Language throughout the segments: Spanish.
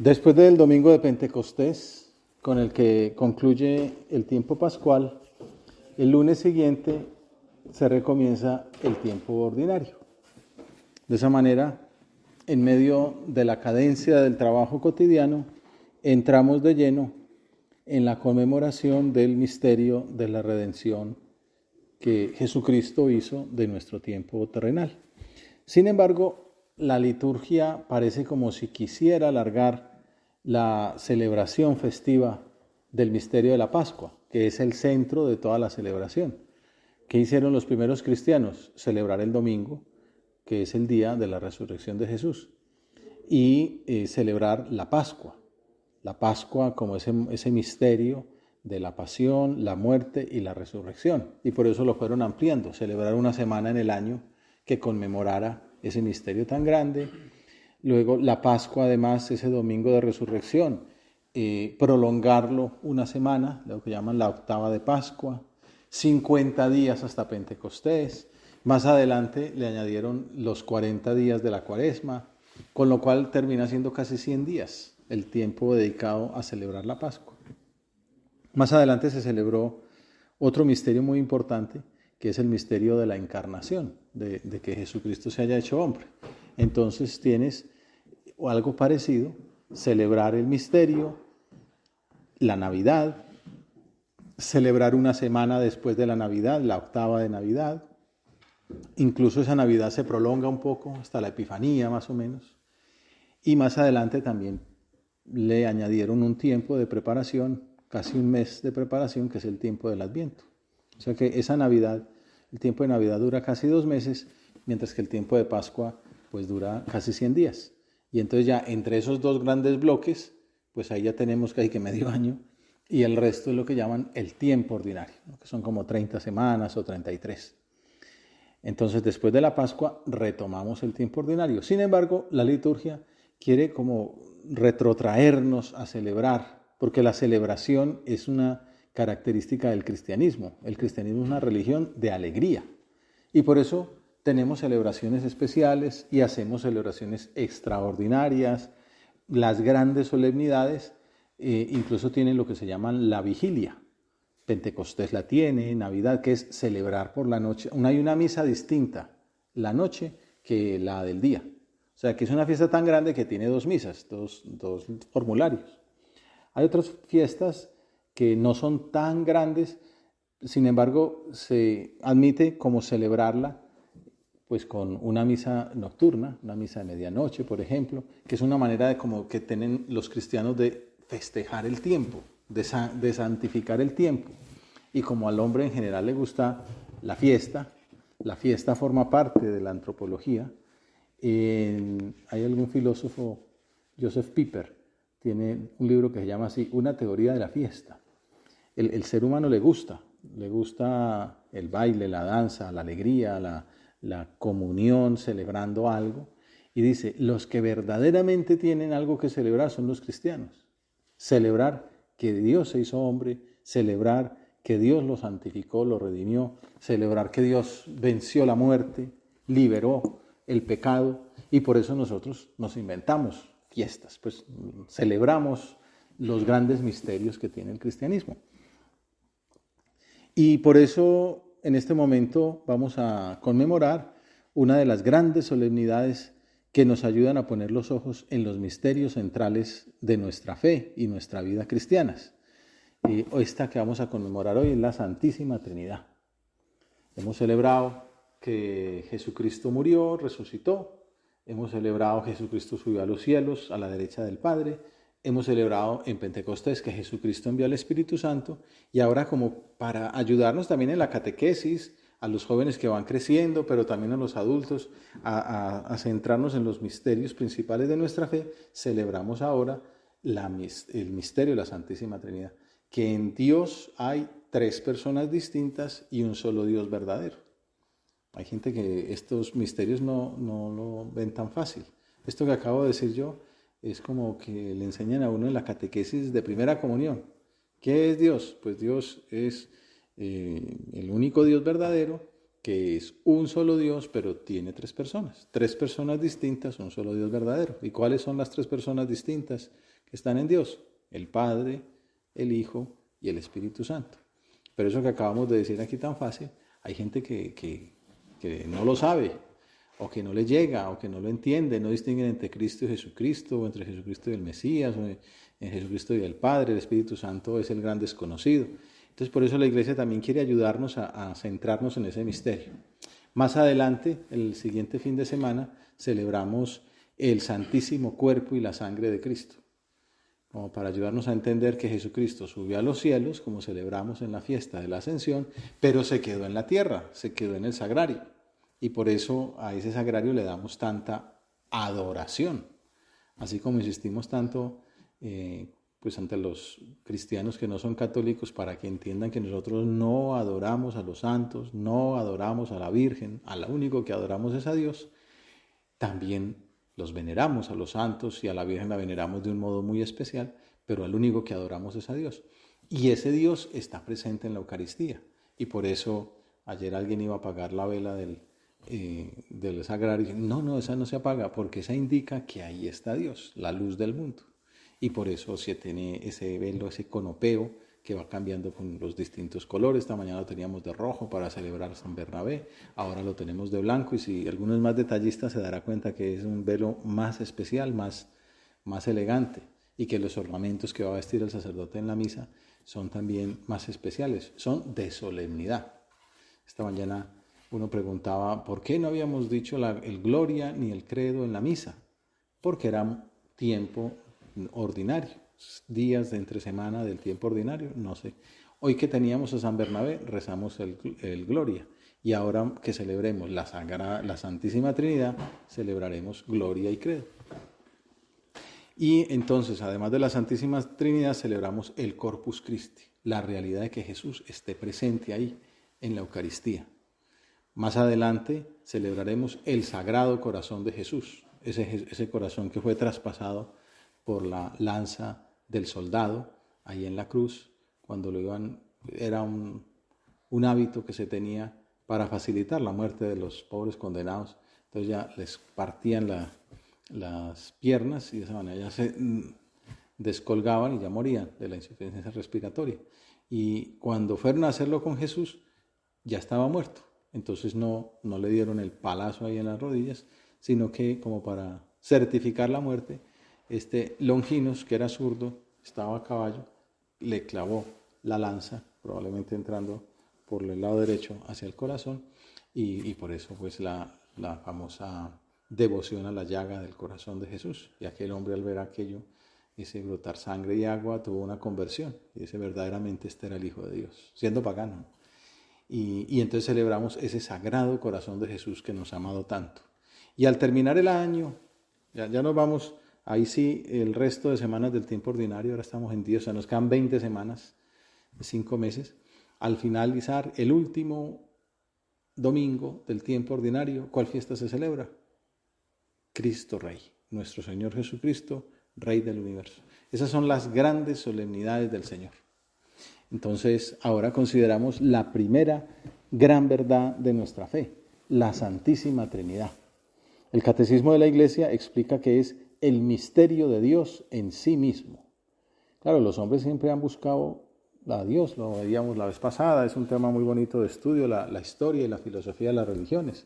Después del domingo de Pentecostés, con el que concluye el tiempo pascual, el lunes siguiente se recomienza el tiempo ordinario. De esa manera, en medio de la cadencia del trabajo cotidiano, entramos de lleno en la conmemoración del misterio de la redención que Jesucristo hizo de nuestro tiempo terrenal. Sin embargo, la liturgia parece como si quisiera alargar la celebración festiva del misterio de la Pascua, que es el centro de toda la celebración. ¿Qué hicieron los primeros cristianos? Celebrar el domingo, que es el día de la resurrección de Jesús, y celebrar la Pascua como ese misterio de la pasión, la muerte y la resurrección. Y por eso lo fueron ampliando, celebrar una semana en el año que conmemorara ese misterio tan grande. Luego la Pascua, además, ese domingo de resurrección, prolongarlo una semana, lo que llaman la octava de Pascua, 50 días hasta Pentecostés. Más adelante le añadieron los 40 días de la Cuaresma, con lo cual termina siendo casi 100 días el tiempo dedicado a celebrar la Pascua. Más adelante se celebró otro misterio muy importante, que es el misterio de la encarnación, de que Jesucristo se haya hecho hombre. Entonces tienes algo parecido, celebrar el misterio, la Navidad, celebrar una semana después de la Navidad, la octava de Navidad. Incluso esa Navidad se prolonga un poco hasta la Epifanía más o menos. Y más adelante también le añadieron un tiempo de preparación, casi un mes de preparación, que es el tiempo del Adviento. O sea que esa Navidad, el tiempo de Navidad dura casi 2 meses, mientras que el tiempo de Pascua pues dura casi 100 días. Y entonces ya entre esos dos grandes bloques, pues ahí ya tenemos casi que medio año, y el resto es lo que llaman el tiempo ordinario, ¿no? Que son como 30 semanas o 33. Entonces después de la Pascua retomamos el tiempo ordinario. Sin embargo, la liturgia quiere como retrotraernos a celebrar, porque la celebración es una característica del cristianismo. El cristianismo es una religión de alegría y por eso tenemos celebraciones especiales y hacemos celebraciones extraordinarias. Las grandes solemnidades incluso tienen lo que se llaman la vigilia. Pentecostés la tiene, Navidad, que es celebrar por la noche. Hay una misa distinta la noche que la del día. O sea, que es una fiesta tan grande que tiene 2 misas, dos formularios. Hay otras fiestas que no son tan grandes, sin embargo, se admite como celebrarla pues con una misa nocturna, una misa de medianoche, por ejemplo, que es una manera de como que tienen los cristianos de festejar el tiempo, de santificar el tiempo. Y como al hombre en general le gusta la fiesta forma parte de la antropología. Hay algún filósofo, Joseph Pieper, tiene un libro que se llama así, Una teoría de la fiesta. El ser humano le gusta el baile, la danza, la alegría, la comunión, celebrando algo. Y dice, los que verdaderamente tienen algo que celebrar son los cristianos. Celebrar que Dios se hizo hombre, celebrar que Dios lo santificó, lo redimió, celebrar que Dios venció la muerte, liberó el pecado, y por eso nosotros nos inventamos fiestas, pues celebramos los grandes misterios que tiene el cristianismo. Y por eso en este momento vamos a conmemorar una de las grandes solemnidades que nos ayudan a poner los ojos en los misterios centrales de nuestra fe y nuestra vida cristianas. Esta que vamos a conmemorar hoy es la Santísima Trinidad. Hemos celebrado que Jesucristo murió, resucitó. Hemos celebrado que Jesucristo subió a los cielos, a la derecha del Padre. Hemos celebrado en Pentecostés que Jesucristo envió al Espíritu Santo. Y ahora, como para ayudarnos también en la catequesis, a los jóvenes que van creciendo, pero también a los adultos, a centrarnos en los misterios principales de nuestra fe, celebramos ahora el misterio de la Santísima Trinidad. Que en Dios hay 3 personas distintas y un solo Dios verdadero. Hay gente que estos misterios no lo ven tan fácil. Esto que acabo de decir yo es como que le enseñan a uno en la catequesis de primera comunión. ¿Qué es Dios? Pues Dios es el único Dios verdadero, que es un solo Dios, pero tiene tres personas. Tres personas distintas, un solo Dios verdadero. ¿Y cuáles son las tres personas distintas que están en Dios? El Padre, el Hijo y el Espíritu Santo. Pero eso que acabamos de decir aquí tan fácil, hay gente que no lo sabe, o que no le llega, o que no lo entiende, no distinguen entre Cristo y Jesucristo, o entre Jesucristo y el Mesías, o en Jesucristo y el Padre. El Espíritu Santo es el gran desconocido. Entonces, por eso la Iglesia también quiere ayudarnos a centrarnos en ese misterio. Más adelante, el siguiente fin de semana, celebramos el Santísimo Cuerpo y la Sangre de Cristo, como para ayudarnos a entender que Jesucristo subió a los cielos, como celebramos en la fiesta de la Ascensión, pero se quedó en la tierra, se quedó en el sagrario. Y por eso a ese sagrario le damos tanta adoración. Así como insistimos tanto pues ante los cristianos que no son católicos, para que entiendan que nosotros no adoramos a los santos, no adoramos a la Virgen, a lo único que adoramos es a Dios. También los veneramos a los santos y a la Virgen la veneramos de un modo muy especial, pero al único que adoramos es a Dios. Y ese Dios está presente en la Eucaristía. Y por eso ayer alguien iba a apagar la vela del sagrario. Y no, esa no se apaga, porque esa indica que ahí está Dios, la luz del mundo. Y por eso se tiene ese velo, ese conopeo que va cambiando con los distintos colores. Esta mañana lo teníamos de rojo para celebrar San Bernabé, ahora lo tenemos de blanco, y si alguno es más detallista se dará cuenta que es un velo más especial, más elegante, y que los ornamentos que va a vestir el sacerdote en la misa son también más especiales, son de solemnidad. Esta mañana uno preguntaba, ¿por qué no habíamos dicho el Gloria ni el Credo en la misa? Porque era tiempo ordinario, días de entre semana del tiempo ordinario, no sé. Hoy que teníamos a San Bernabé, rezamos el Gloria. Y ahora que celebremos la Santísima Trinidad, celebraremos Gloria y Credo. Y entonces, además de la Santísima Trinidad, celebramos el Corpus Christi, la realidad de que Jesús esté presente ahí en la Eucaristía. Más adelante celebraremos el Sagrado Corazón de Jesús, ese corazón que fue traspasado por la lanza del soldado ahí en la cruz, cuando lo iban, era un hábito que se tenía para facilitar la muerte de los pobres condenados. Entonces ya les partían las piernas y de esa manera ya se descolgaban y ya morían de la insuficiencia respiratoria. Y cuando fueron a hacerlo con Jesús, ya estaba muerto. Entonces no le dieron el palazo ahí en las rodillas, sino que, como para certificar la muerte, Longinos, que era zurdo, estaba a caballo, le clavó la lanza, probablemente entrando por el lado derecho hacia el corazón, y por eso pues la famosa devoción a la llaga del corazón de Jesús. Y aquel hombre, al ver aquello, ese brotar sangre y agua, tuvo una conversión, y dice, verdaderamente este era el Hijo de Dios, siendo pagano. Y entonces celebramos ese sagrado corazón de Jesús que nos ha amado tanto. Y al terminar el año, ya nos vamos, ahí sí, el resto de semanas del tiempo ordinario, ahora estamos en 10, o sea, nos quedan 20 semanas, 5 meses. Al finalizar el último domingo del tiempo ordinario, ¿cuál fiesta se celebra? Cristo Rey, nuestro Señor Jesucristo, Rey del universo. Esas son las grandes solemnidades del Señor. Entonces, ahora consideramos la primera gran verdad de nuestra fe, la Santísima Trinidad. El Catecismo de la Iglesia explica que es el misterio de Dios en sí mismo. Claro, los hombres siempre han buscado a Dios, lo veíamos la vez pasada, es un tema muy bonito de estudio, la historia y la filosofía de las religiones,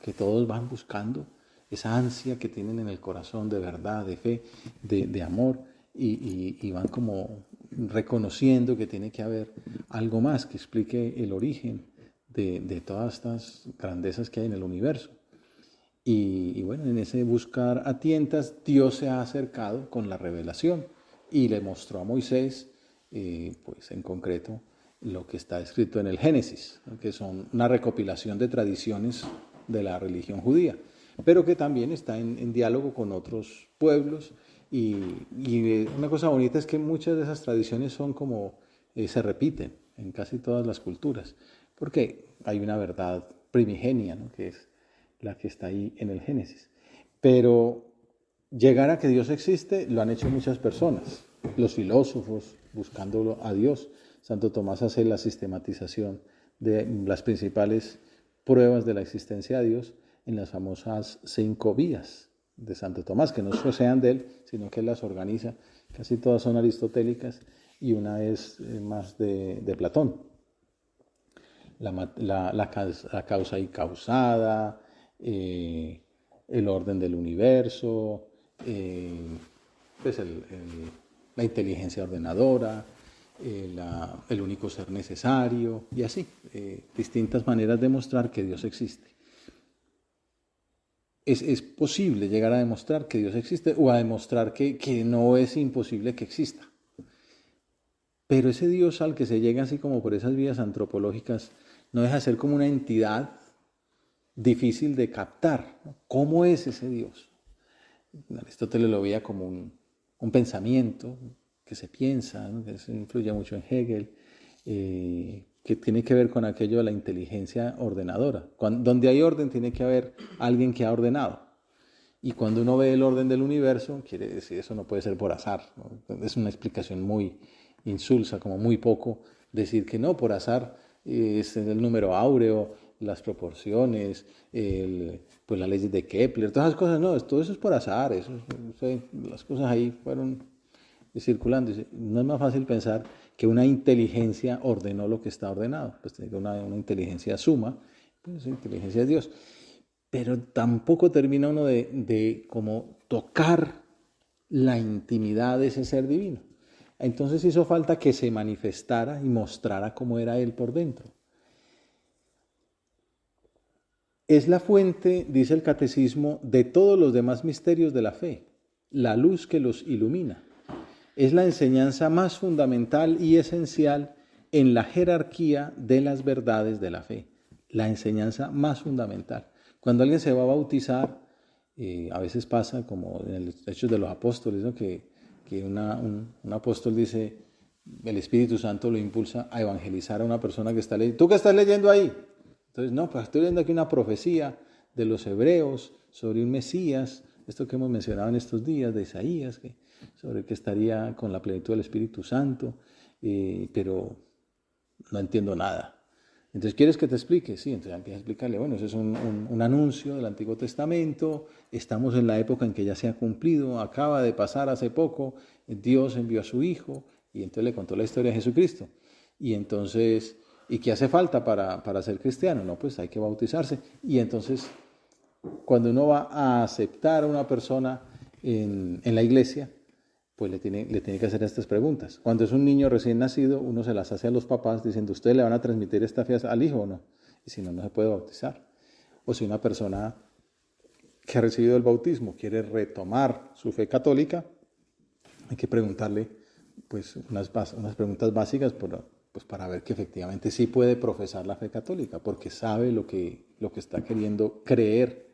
que todos van buscando esa ansia que tienen en el corazón de verdad, de fe, de amor, y van como reconociendo que tiene que haber algo más que explique el origen de todas estas grandezas que hay en el universo. Y bueno, en ese buscar a tientas, Dios se ha acercado con la revelación y le mostró a Moisés, pues en concreto, lo que está escrito en el Génesis, que son una recopilación de tradiciones de la religión judía, pero que también está en diálogo con otros pueblos. Y una cosa bonita es que muchas de esas tradiciones son como, se repiten en casi todas las culturas, porque hay una verdad primigenia, ¿no?, que es la que está ahí en el Génesis. Pero llegar a que Dios existe lo han hecho muchas personas, los filósofos buscándolo a Dios. Santo Tomás hace la sistematización de las principales pruebas de la existencia de Dios en las famosas 5 vías de Santo Tomás, que no sean de él, sino que él las organiza. Casi todas son aristotélicas y una es más de Platón. La causa y causada, el orden del universo, pues la inteligencia ordenadora, el único ser necesario, y así, distintas maneras de mostrar que Dios existe. Es posible llegar a demostrar que Dios existe o a demostrar que no es imposible que exista. Pero ese Dios al que se llega así como por esas vías antropológicas no deja de ser como una entidad difícil de captar, ¿no? ¿Cómo es ese Dios? Aristóteles lo veía como un pensamiento que se piensa, ¿no? Que eso influye mucho en Hegel, que tiene que ver con aquello de la inteligencia ordenadora. Donde hay orden tiene que haber alguien que ha ordenado. Y cuando uno ve el orden del universo, quiere decir, eso no puede ser por azar, ¿no? Es una explicación muy insulsa, como muy poco, decir que no, por azar es el número áureo, las proporciones, pues las leyes de Kepler, todas esas cosas, no, todo eso es por azar, las cosas ahí fueron circulando. No es más fácil pensar que una inteligencia ordenó lo que está ordenado, pues tiene una inteligencia suma, pues inteligencia de Dios. Pero tampoco termina uno de como tocar la intimidad de ese ser divino. Entonces hizo falta que se manifestara y mostrara cómo era él por dentro. Es la fuente, dice el catecismo, de todos los demás misterios de la fe, la luz que los ilumina. Es la enseñanza más fundamental y esencial en la jerarquía de las verdades de la fe. La enseñanza más fundamental. Cuando alguien se va a bautizar, a veces pasa como en los Hechos de los Apóstoles, ¿no? que un apóstol dice, el Espíritu Santo lo impulsa a evangelizar a una persona que está leyendo. ¿Tú qué estás leyendo ahí? Entonces, no, pues estoy leyendo aquí una profecía de los hebreos sobre un Mesías, esto que hemos mencionado en estos días de Isaías, sobre el que estaría con la plenitud del Espíritu Santo, pero no entiendo nada. Entonces, ¿quieres que te explique? Sí, entonces empieza a explicarle, bueno, eso es un anuncio del Antiguo Testamento, estamos en la época en que ya se ha cumplido, acaba de pasar hace poco, Dios envió a su Hijo, y entonces le contó la historia de Jesucristo. Y entonces, ¿y qué hace falta para ser cristiano? No, pues hay que bautizarse. Y entonces, cuando uno va a aceptar a una persona en la iglesia, pues le tiene que hacer estas preguntas. Cuando es un niño recién nacido, uno se las hace a los papás diciendo, ¿ustedes le van a transmitir esta fe al hijo o no? Y si no, no se puede bautizar. O si una persona que ha recibido el bautismo quiere retomar su fe católica, hay que preguntarle pues unas preguntas básicas pues para ver que efectivamente sí puede profesar la fe católica, porque sabe lo que está queriendo creer.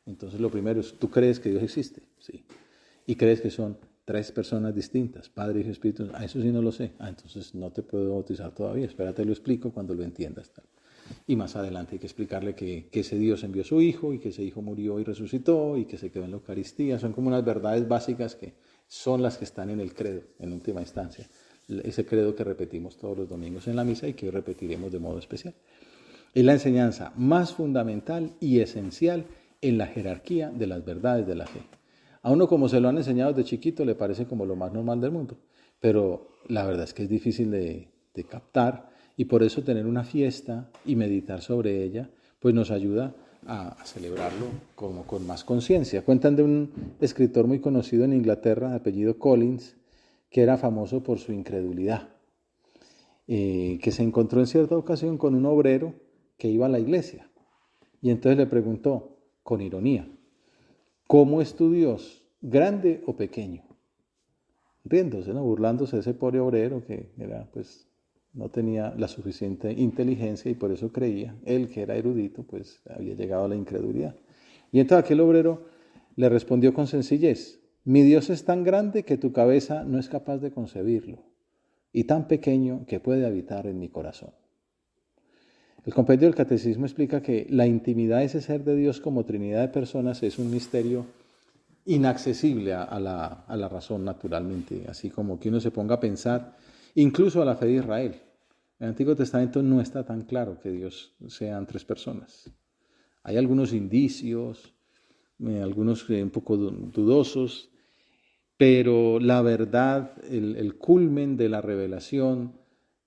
Entonces lo primero es, ¿tú crees que Dios existe? Sí. ¿Y crees que son 3 personas distintas, Padre, Hijo y Espíritu? Eso sí no lo sé. Entonces no te puedo bautizar todavía. Espérate, lo explico cuando lo entiendas. Tal. Y más adelante hay que explicarle que ese Dios envió a su Hijo y que ese Hijo murió y resucitó y que se quedó en la Eucaristía. Son como unas verdades básicas que son las que están en el credo, en última instancia. Ese credo que repetimos todos los domingos en la misa y que hoy repetiremos de modo especial. Es la enseñanza más fundamental y esencial en la jerarquía de las verdades de la fe. A uno, como se lo han enseñado desde chiquito, le parece como lo más normal del mundo, pero la verdad es que es difícil de captar, y por eso tener una fiesta y meditar sobre ella, pues nos ayuda a celebrarlo como con más conciencia. Cuentan de un escritor muy conocido en Inglaterra, de apellido Collins, que era famoso por su incredulidad, que se encontró en cierta ocasión con un obrero que iba a la iglesia, y entonces le preguntó, con ironía, ¿cómo es tu Dios? ¿Grande o pequeño? Riéndose, ¿no? Burlándose de ese pobre obrero que era, pues, no tenía la suficiente inteligencia y por eso creía. Él, que era erudito, pues había llegado a la incredulidad. Y entonces aquel obrero le respondió con sencillez, mi Dios es tan grande que tu cabeza no es capaz de concebirlo y tan pequeño que puede habitar en mi corazón. El compendio del Catecismo explica que la intimidad de ese ser de Dios como Trinidad de personas es un misterio inaccesible a la razón naturalmente, así como que uno se ponga a pensar incluso a la fe de Israel. En el Antiguo Testamento no está tan claro que Dios sean tres personas. Hay algunos indicios, algunos un poco dudosos, pero la verdad, el culmen de la revelación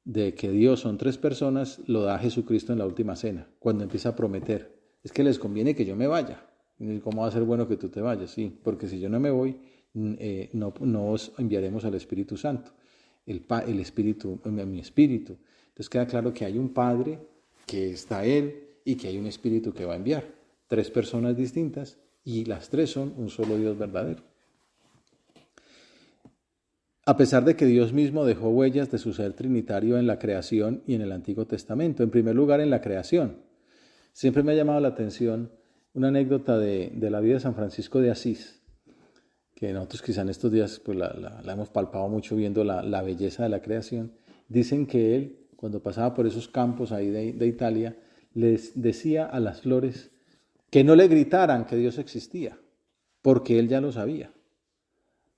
de que Dios son tres personas, lo da Jesucristo en la última cena, cuando empieza a prometer. Es que les conviene que yo me vaya. ¿Cómo va a ser bueno que tú te vayas? Sí, porque si yo no me voy, no os enviaremos al Espíritu Santo, el Espíritu, mi Espíritu. Entonces queda claro que hay un Padre, que está Él, y que hay un Espíritu que va a enviar. Tres personas distintas, y las tres son un solo Dios verdadero. A pesar de que Dios mismo dejó huellas de su ser trinitario en la creación y en el Antiguo Testamento. En primer lugar, en la creación. Siempre me ha llamado la atención una anécdota de la vida de San Francisco de Asís, que nosotros quizá en estos días pues, la hemos palpado mucho viendo la belleza de la creación. Dicen que él, cuando pasaba por esos campos ahí de Italia, les decía a las flores que no le gritaran que Dios existía, porque él ya lo sabía.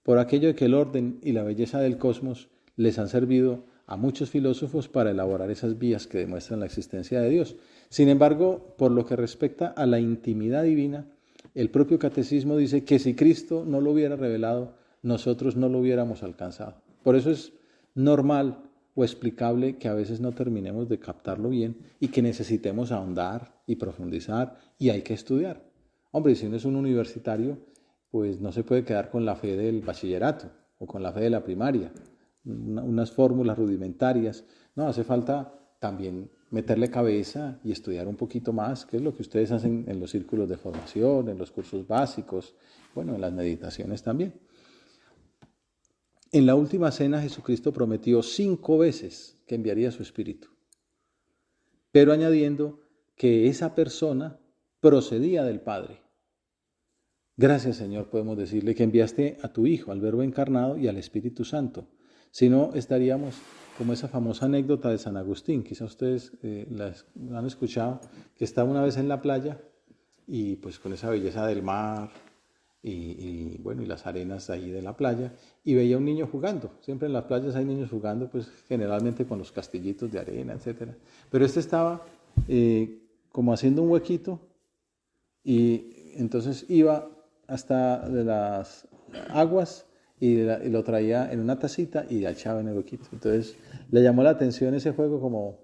Por aquello de que el orden y la belleza del cosmos les han servido a muchos filósofos para elaborar esas vías que demuestran la existencia de Dios. Sin embargo, por lo que respecta a la intimidad divina, el propio catecismo dice que si Cristo no lo hubiera revelado, nosotros no lo hubiéramos alcanzado. Por eso es normal o explicable que a veces no terminemos de captarlo bien y que necesitemos ahondar y profundizar y hay que estudiar. Hombre, si uno es un universitario, pues no se puede quedar con la fe del bachillerato o con la fe de la primaria, unas fórmulas rudimentarias. No, hace falta también meterle cabeza y estudiar un poquito más, que es lo que ustedes hacen en los círculos de formación, en los cursos básicos, bueno, en las meditaciones también. En la última cena Jesucristo prometió 5 veces que enviaría su Espíritu, pero añadiendo que esa persona procedía del Padre. Gracias, Señor, podemos decirle que enviaste a tu Hijo, al Verbo encarnado y al Espíritu Santo. Si no, estaríamos como esa famosa anécdota de San Agustín. Quizá ustedes la han escuchado, que estaba una vez en la playa y pues con esa belleza del mar y las arenas ahí de la playa y veía un niño jugando. Siempre en las playas hay niños jugando, pues generalmente con los castillitos de arena, etc. Pero este estaba como haciendo un huequito y entonces iba hasta de las aguas y lo traía en una tacita y la echaba en el huequito. Entonces le llamó la atención ese juego como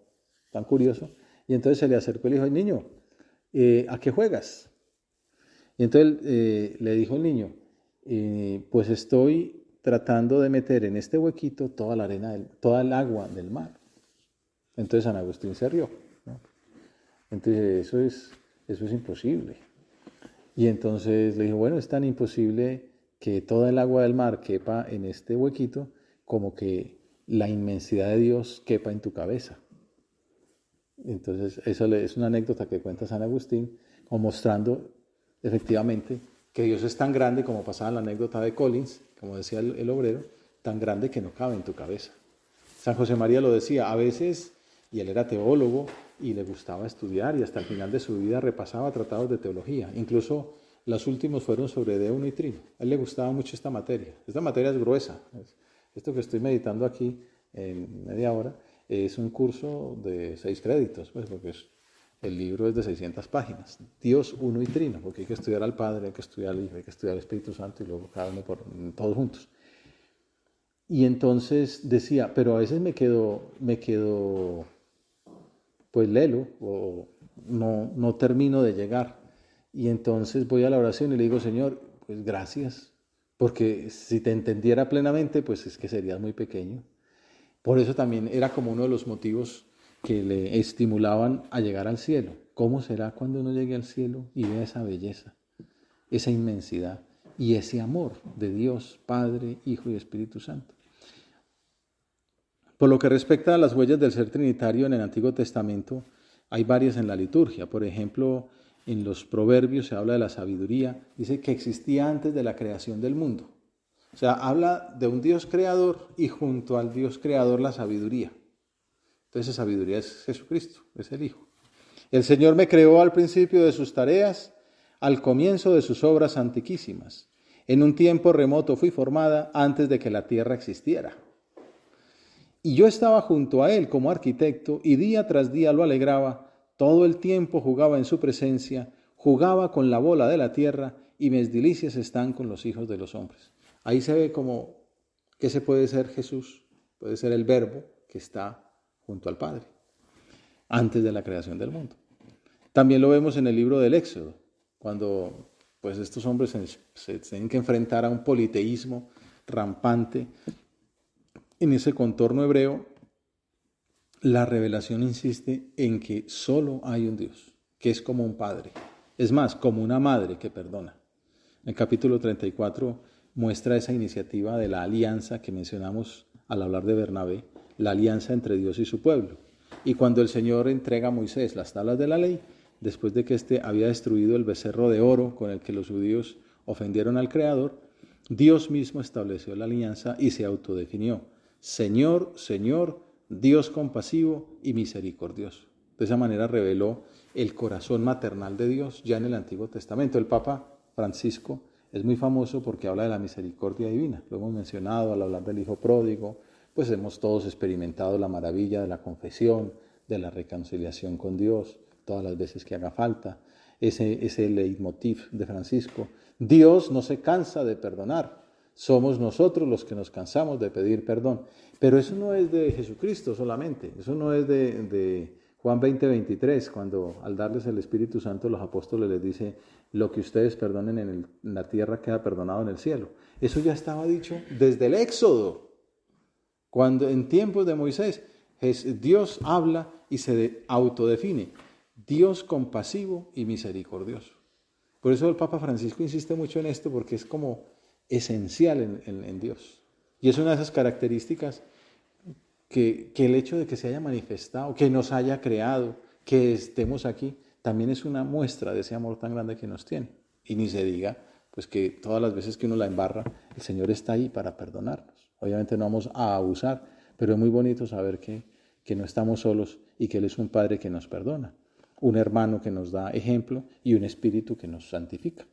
tan curioso y entonces se le acercó y le dijo, niño, ¿a qué juegas? Y entonces le dijo el niño, pues estoy tratando de meter en este huequito toda la arena, toda el agua del mar. Entonces San Agustín se rió, ¿no? Entonces eso es imposible. Y entonces le dijo, bueno, es tan imposible que toda el agua del mar quepa en este huequito como que la inmensidad de Dios quepa en tu cabeza. Entonces, eso es una anécdota que cuenta San Agustín, como mostrando efectivamente que Dios es tan grande, como pasaba en la anécdota de Collins, como decía el obrero, tan grande que no cabe en tu cabeza. San José María lo decía, a veces, y él era teólogo, y le gustaba estudiar, y hasta el final de su vida repasaba tratados de teología. Incluso los últimos fueron sobre de uno y trino. A él le gustaba mucho esta materia. Esta materia es gruesa. Esto que estoy meditando aquí en media hora es un curso de 6 créditos, pues, porque el libro es de 600 páginas. Dios, uno y trino, porque hay que estudiar al Padre, hay que estudiar al Hijo, hay que estudiar al Espíritu Santo y luego cada uno todos juntos. Y entonces decía, pero a veces me quedo pues lelo o no termino de llegar. Y entonces voy a la oración y le digo, Señor, pues gracias, porque si te entendiera plenamente, pues es que serías muy pequeño. Por eso también era como uno de los motivos que le estimulaban a llegar al cielo. ¿Cómo será cuando uno llegue al cielo y vea esa belleza, esa inmensidad y ese amor de Dios, Padre, Hijo y Espíritu Santo? Por lo que respecta a las huellas del ser trinitario en el Antiguo Testamento, hay varias en la liturgia. Por ejemplo, en los Proverbios se habla de la sabiduría. Dice que existía antes de la creación del mundo. O sea, habla de un Dios creador y junto al Dios creador la sabiduría. Entonces, esa sabiduría es Jesucristo, es el Hijo. El Señor me creó al principio de sus tareas, al comienzo de sus obras antiquísimas. En un tiempo remoto fui formada antes de que la tierra existiera. Y yo estaba junto a él como arquitecto y día tras día lo alegraba, todo el tiempo jugaba en su presencia, jugaba con la bola de la tierra y mis delicias están con los hijos de los hombres. Ahí se ve como que se puede ser Jesús, puede ser el Verbo que está junto al Padre, antes de la creación del mundo. También lo vemos en el libro del Éxodo, cuando pues estos hombres se tienen que enfrentar a un politeísmo rampante. En ese contorno hebreo, la revelación insiste en que solo hay un Dios, que es como un padre. Es más, como una madre que perdona. En el capítulo 34 muestra esa iniciativa de la alianza que mencionamos al hablar de Bernabé, la alianza entre Dios y su pueblo. Y cuando el Señor entrega a Moisés las tablas de la ley, después de que éste había destruido el becerro de oro con el que los judíos ofendieron al Creador, Dios mismo estableció la alianza y se autodefinió: Señor, Señor, Dios compasivo y misericordioso. De esa manera reveló el corazón maternal de Dios ya en el Antiguo Testamento. El Papa Francisco es muy famoso porque habla de la misericordia divina. Lo hemos mencionado al hablar del Hijo Pródigo, pues hemos todos experimentado la maravilla de la confesión, de la reconciliación con Dios, todas las veces que haga falta. Ese leitmotiv de Francisco. Dios no se cansa de perdonar. Somos nosotros los que nos cansamos de pedir perdón. Pero eso no es de Jesucristo solamente. Eso no es de Juan 20:23, cuando al darles el Espíritu Santo los apóstoles les dice: lo que ustedes perdonen en la tierra queda perdonado en el cielo. Eso ya estaba dicho desde el Éxodo. Cuando en tiempos de Moisés, Dios habla y se autodefine: Dios compasivo y misericordioso. Por eso el Papa Francisco insiste mucho en esto, porque es como esencial en Dios. Y es una de esas características que el hecho de que se haya manifestado, que nos haya creado, que estemos aquí, también es una muestra de ese amor tan grande que nos tiene. Y ni se diga, pues, que todas las veces que uno la embarra, el Señor está ahí para perdonarnos. Obviamente no vamos a abusar, pero es muy bonito saber que no estamos solos y que Él es un Padre que nos perdona, un hermano que nos da ejemplo y un Espíritu que nos santifica.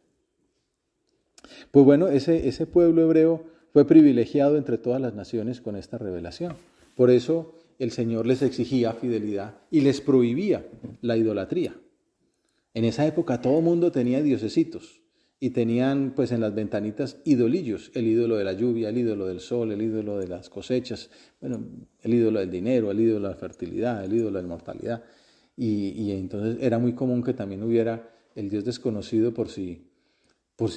Pues bueno, ese pueblo hebreo fue privilegiado entre todas las naciones con esta revelación. Por eso el Señor les exigía fidelidad y les prohibía la idolatría. En esa época todo el mundo tenía diosesitos y tenían pues en las ventanitas idolillos: el ídolo de la lluvia, el ídolo del sol, el ídolo de las cosechas, bueno, el ídolo del dinero, el ídolo de la fertilidad, el ídolo de la inmortalidad. Y entonces era muy común que también hubiera el Dios desconocido por si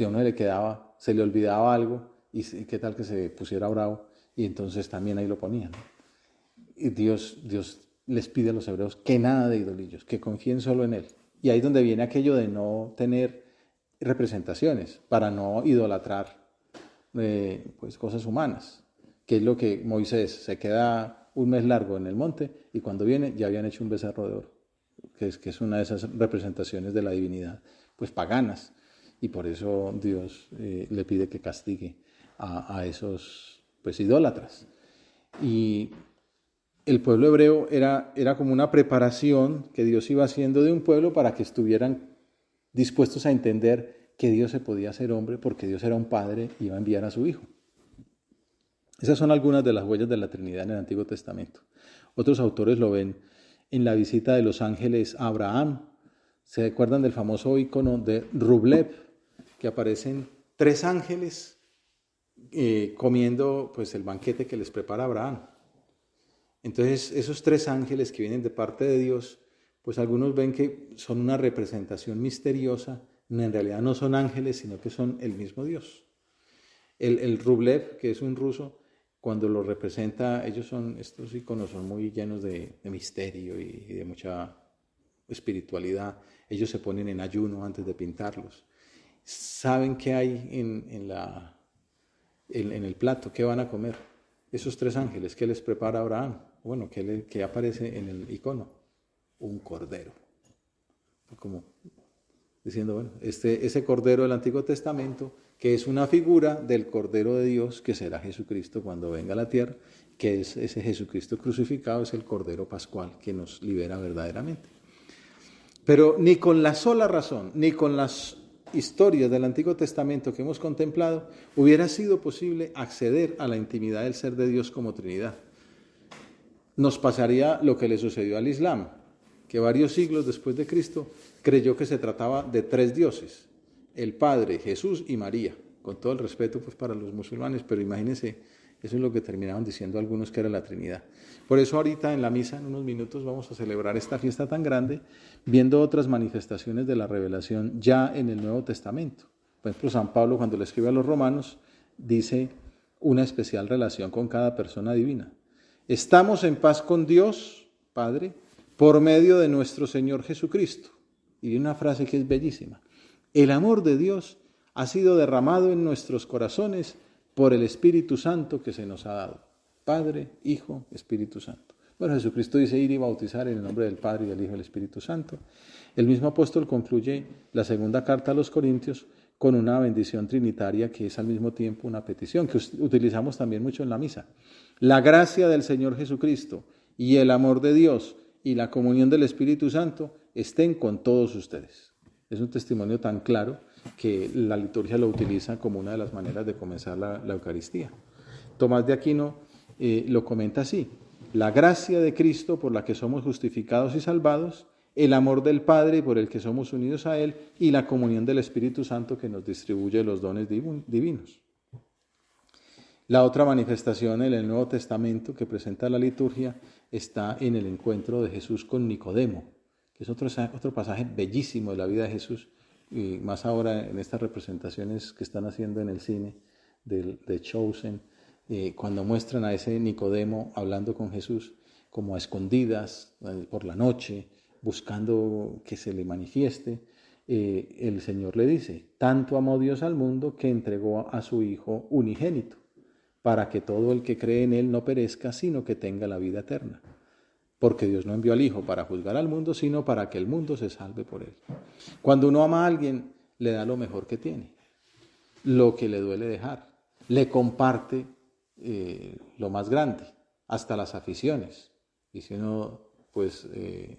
a uno le quedaba, se le olvidaba algo y qué tal que se pusiera bravo, y entonces también ahí lo ponían, ¿no? Y Dios les pide a los hebreos que nada de idolillos, que confíen solo en Él. Y ahí es donde viene aquello de no tener representaciones, para no idolatrar pues cosas humanas, que es lo que Moisés se queda un mes largo en el monte y cuando viene ya habían hecho un becerro de oro, que es una de esas representaciones de la divinidad, pues paganas, y por eso Dios le pide que castigue a esos pues idólatras. Y el pueblo hebreo era como una preparación que Dios iba haciendo de un pueblo para que estuvieran dispuestos a entender que Dios se podía hacer hombre, porque Dios era un padre y iba a enviar a su Hijo. Esas son algunas de las huellas de la Trinidad en el Antiguo Testamento. Otros autores lo ven en la visita de los ángeles a Abraham. ¿Se acuerdan del famoso icono de Rublev, que aparecen 3 ángeles comiendo pues el banquete que les prepara Abraham? Entonces, esos 3 ángeles que vienen de parte de Dios, pues algunos ven que son una representación misteriosa. En realidad no son ángeles, sino que son el mismo Dios. El Rublev, que es un ruso, cuando lo representa, estos iconos son muy llenos de misterio y de mucha espiritualidad. Ellos se ponen en ayuno antes de pintarlos. Saben qué hay en el plato, qué van a comer. Esos 3 ángeles, ¿qué les prepara Abraham? Bueno, ¿qué aparece en el icono? Un cordero. Como diciendo, bueno, ese cordero del Antiguo Testamento, que es una figura del Cordero de Dios, que será Jesucristo cuando venga a la tierra, que es ese Jesucristo crucificado, es el Cordero Pascual que nos libera verdaderamente. Pero ni con la sola razón, ni con las historias del Antiguo Testamento que hemos contemplado, hubiera sido posible acceder a la intimidad del ser de Dios como Trinidad. nos pasaría lo que le sucedió al Islam, que varios siglos después de Cristo creyó que se trataba de 3 dioses, el Padre, Jesús y María, con todo el respeto pues para los musulmanes, pero imagínense, eso es lo que terminaban diciendo algunos que era la Trinidad. Por eso ahorita en la misa, en unos minutos, vamos a celebrar esta fiesta tan grande, viendo otras manifestaciones de la revelación ya en el Nuevo Testamento. Por ejemplo, San Pablo, cuando le escribe a los romanos, dice una especial relación con cada persona divina. Estamos en paz con Dios, Padre, por medio de nuestro Señor Jesucristo. Y una frase que es bellísima. El amor de Dios ha sido derramado en nuestros corazones por el Espíritu Santo que se nos ha dado. Padre, Hijo, Espíritu Santo. Bueno, Jesucristo dice ir y bautizar en el nombre del Padre y del Hijo y del Espíritu Santo. El mismo apóstol concluye la segunda carta a los Corintios con una bendición trinitaria que es al mismo tiempo una petición que utilizamos también mucho en la misa. La gracia del Señor Jesucristo y el amor de Dios y la comunión del Espíritu Santo estén con todos ustedes. Es un testimonio tan claro que la liturgia lo utiliza como una de las maneras de comenzar la Eucaristía. Tomás de Aquino lo comenta así: la gracia de Cristo por la que somos justificados y salvados, el amor del Padre por el que somos unidos a Él y la comunión del Espíritu Santo que nos distribuye los dones divinos. La otra manifestación en el Nuevo Testamento que presenta la liturgia está en el encuentro de Jesús con Nicodemo, que es otro pasaje bellísimo de la vida de Jesús, y más ahora en estas representaciones que están haciendo en el cine de Chosen, cuando muestran a ese Nicodemo hablando con Jesús como a escondidas por la noche, buscando que se le manifieste. El Señor le dice: tanto amó Dios al mundo que entregó a su Hijo unigénito, para que todo el que cree en Él no perezca, sino que tenga la vida eterna. Porque Dios no envió al Hijo para juzgar al mundo, sino para que el mundo se salve por Él. Cuando uno ama a alguien, le da lo mejor que tiene, lo que le duele dejar, le comparte lo más grande, hasta las aficiones. Y si uno pues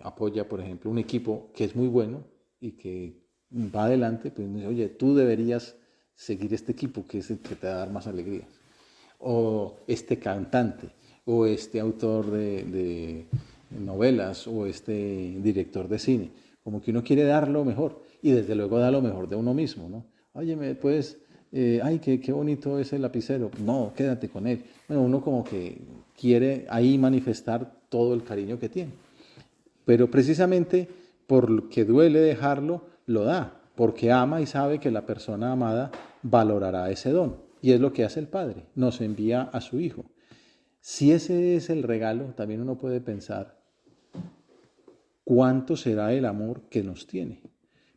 apoya, por ejemplo, un equipo que es muy bueno y que va adelante, pues uno dice: oye, tú deberías seguir este equipo que es el que te va a dar más alegrías. O este cantante, o este autor de novelas, o este director de cine. Como que uno quiere dar lo mejor, y desde luego da lo mejor de uno mismo, ¿no? Oye, ¿me puedes...? Ay, qué bonito es el lapicero. No, quédate con él. Bueno, uno como que quiere ahí manifestar todo el cariño que tiene. Pero precisamente porque duele dejarlo, lo da, porque ama y sabe que la persona amada valorará ese don. Y es lo que hace el Padre, nos envía a su Hijo. Si ese es el regalo, también uno puede pensar cuánto será el amor que nos tiene.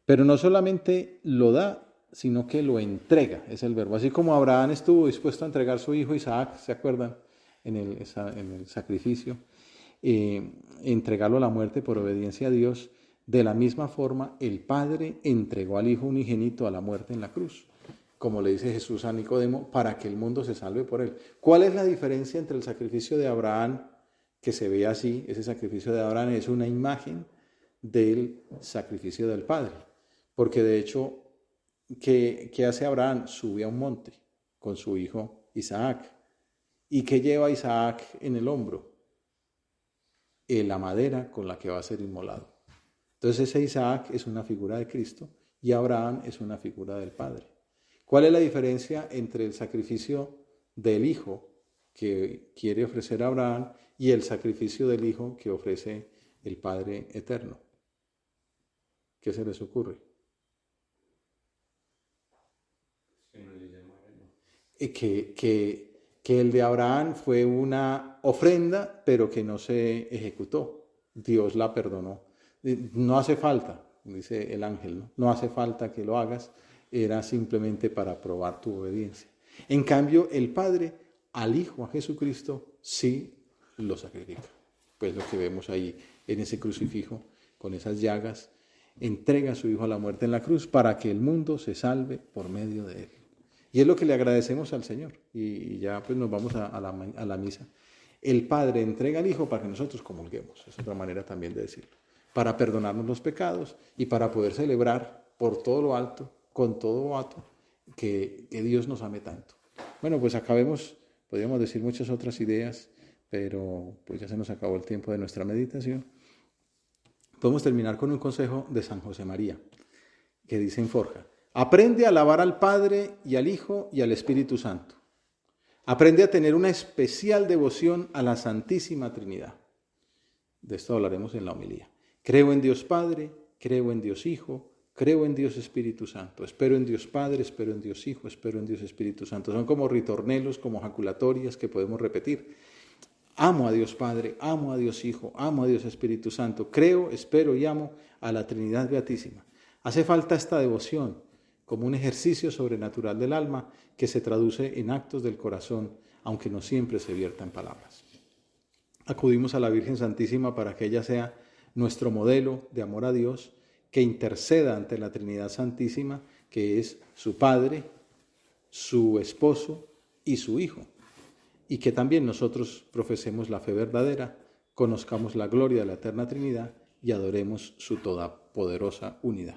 Pero no solamente lo da, sino que lo entrega, es el verbo. Así como Abraham estuvo dispuesto a entregar a su hijo Isaac, ¿se acuerdan? En el sacrificio, entregarlo a la muerte por obediencia a Dios. De la misma forma, el Padre entregó al Hijo unigénito a la muerte en la cruz, como le dice Jesús a Nicodemo, para que el mundo se salve por él. ¿Cuál es la diferencia entre el sacrificio de Abraham, que se ve así? Ese sacrificio de Abraham es una imagen del sacrificio del Padre, porque de hecho, ¿qué hace Abraham? Sube a un monte con su hijo Isaac. ¿Y qué lleva Isaac en el hombro? La madera con la que va a ser inmolado. Entonces ese Isaac es una figura de Cristo y Abraham es una figura del Padre. ¿Cuál es la diferencia entre el sacrificio del Hijo que quiere ofrecer Abraham y el sacrificio del Hijo que ofrece el Padre eterno? ¿Qué se les ocurre? Que el de Abraham fue una ofrenda, pero que no se ejecutó. Dios la perdonó. No hace falta, dice el ángel, no hace falta que lo hagas, era simplemente para probar tu obediencia. En cambio, el Padre al Hijo, a Jesucristo, sí lo sacrifica. Pues lo que vemos ahí en ese crucifijo, con esas llagas, entrega a su Hijo a la muerte en la cruz para que el mundo se salve por medio de él. Y es lo que le agradecemos al Señor. Y ya pues nos vamos a la misa. El Padre entrega al Hijo para que nosotros comulguemos. Es otra manera también de decirlo. Para perdonarnos los pecados y para poder celebrar por todo lo alto, con todo acto, que Dios nos ame tanto. Bueno, pues acabemos, podríamos decir muchas otras ideas pero pues ya se nos acabó el tiempo de nuestra meditación. Podemos terminar con un consejo de San José María, que dice en Forja: aprende a alabar al Padre y al Hijo y al Espíritu Santo. Aprende a tener una especial devoción a la Santísima Trinidad. De esto hablaremos en la homilía. Creo en Dios Padre, creo en Dios Hijo, creo en Dios Espíritu Santo. Espero en Dios Padre, espero en Dios Hijo, espero en Dios Espíritu Santo. Son como ritornelos, como jaculatorias que podemos repetir. Amo a Dios Padre, amo a Dios Hijo, amo a Dios Espíritu Santo. Creo, espero y amo a la Trinidad Beatísima. Hace falta esta devoción como un ejercicio sobrenatural del alma que se traduce en actos del corazón, aunque no siempre se vierta en palabras. Acudimos a la Virgen Santísima para que ella sea nuestro modelo de amor a Dios, que interceda ante la Trinidad Santísima, que es su Padre, su Esposo y su Hijo, y que también nosotros profesemos la fe verdadera, conozcamos la gloria de la Eterna Trinidad y adoremos su todopoderosa unidad.